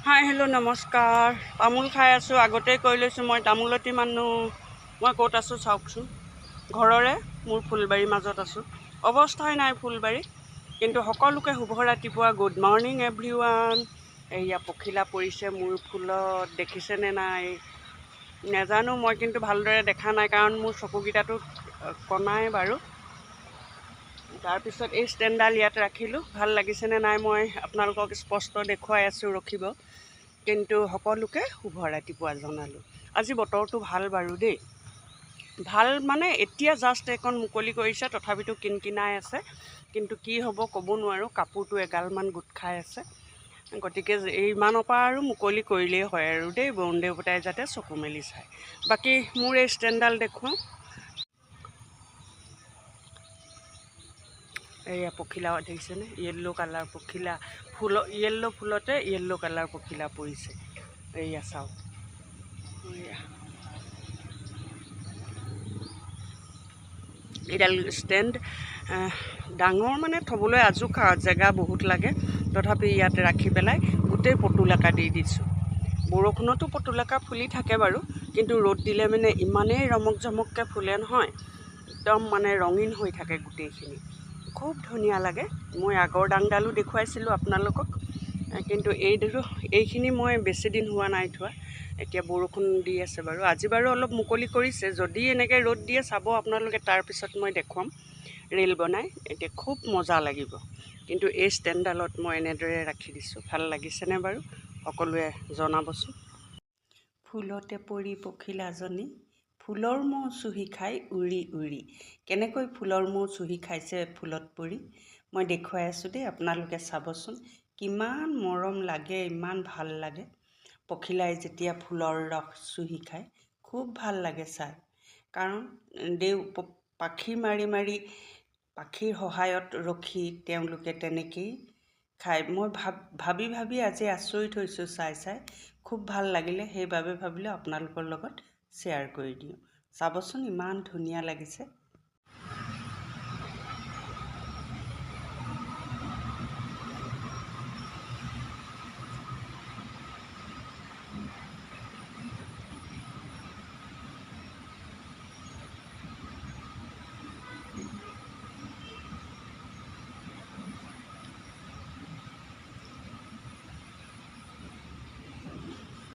Hi hello' নমস্কাৰ। তামোল খাই আছোঁ, আগতেই কৈ লৈছোঁ মই তামোলতী মানুহ। মই ক'ত আছোঁ চাওকচোন, ঘৰৰে মোৰ ফুলবাৰীৰ মাজত আছোঁ। অৱস্থাই নাই ফুলবাৰী, কিন্তু সকলোকে শুভ ৰাতিপুৱা, গুড মৰ্ণিং এভৰিৱান। এয়া পখিলা পৰিছে মোৰ ফুলত, দেখিছেনে নাই নেজানো, মই কিন্তু ভালদৰে দেখা নাই কাৰণ মোৰ চকুকেইটাতো কণাই বাৰু। তাৰপিছত এই ষ্টেণ্ডডাল ইয়াত ৰাখিলোঁ, ভাল লাগিছেনে নাই মই আপোনালোকক স্পষ্ট দেখুৱাই আছোঁ, ৰখিব। কিন্তু সকলোকে শুভ ৰাতিপুৱা জনালোঁ। আজি বতৰটো ভাল বাৰু দেই, ভাল মানে এতিয়া জাষ্ট এইকণ মুকলি কৰিছে, তথাপিতো কিনকিনাই আছে। কিন্তু কি হ'ব ক'ব নোৱাৰোঁ, কাপোৰটো এগালমান গোট খাই আছে। গতিকে ইমানৰ পৰা আৰু মুকলি কৰিলেই হয় আৰু দেই, বৰুণ দেৱতাই যাতে চকু মেলি চায়। বাকী মোৰ এই ষ্টেণ্ডডাল দেখুৱাওঁ। এয়া পখিলা দেখিছেনে, য়েল্ল' কালাৰ পখিলা, য়েল্ল' ফুলতে য়েল্ল' কালাৰ পখিলা পৰিছে। এয়া চাওক, এয়া এইডাল ষ্টেণ্ড ডাঙৰ মানে থ'বলৈ আজোখা, জেগা বহুত লাগে। তথাপি ইয়াত ৰাখি পেলাই গোটেই পতুলাকা দি দিছোঁ। বৰষুণতো পতুলাকা ফুলি থাকে বাৰু, কিন্তু ৰ'দ দিলে মানে ইমানেই ৰমক জমককৈ ফুলে নহয়, একদম মানে ৰঙীন হৈ থাকে গোটেইখিনি, খুব ধুনীয়া লাগে। মই আগৰ ডাংডালো দেখুৱাইছিলোঁ আপোনালোকক, কিন্তু এইখিনি মই বেছিদিন হোৱা নাই থোৱা। এতিয়া বৰষুণ দি আছে বাৰু, আজি বাৰু অলপ মুকলি কৰিছে। যদি এনেকৈ ৰ'দ দিয়ে চাব আপোনালোকে, তাৰপিছত মই দেখুৱাম ৰীল বনাই, এতিয়া খুব মজা লাগিব। কিন্তু এই ষ্টেণ্ডডালত মই এনেদৰে ৰাখি দিছোঁ, ভাল লাগিছেনে বাৰু সকলোৱে জনাবচোন। ফুলতে পৰি পখিলাজনী, ফুলৰ মৌ চুহি খাই উৰি উৰি। কেনেকৈ ফুলৰ মৌ চুহি খাইছে ফুলত পৰি মই দেখুৱাই আছোঁ দেই, আপোনালোকে চাবচোন। কিমান মৰম লাগে, ইমান ভাল লাগে। পখিলাই যেতিয়া ফুলৰ ৰস চুহি খায় খুব ভাল লাগে চাই। কাৰণ পাখি মাৰি মাৰি, পাখিৰ সহায়ত ৰখি তেওঁলোকে তেনেকেই খায়। মই ভাবি ভাবি আজি আচৰিত হৈছোঁ চাই চাই, খুব ভাল লাগিলে। সেইবাবে ভাবিলোঁ আপোনালোকৰ লগত শ্বেয়াৰ কৰি দিওঁ। চাবচোন ইমান ধুনীয়া লাগিছে।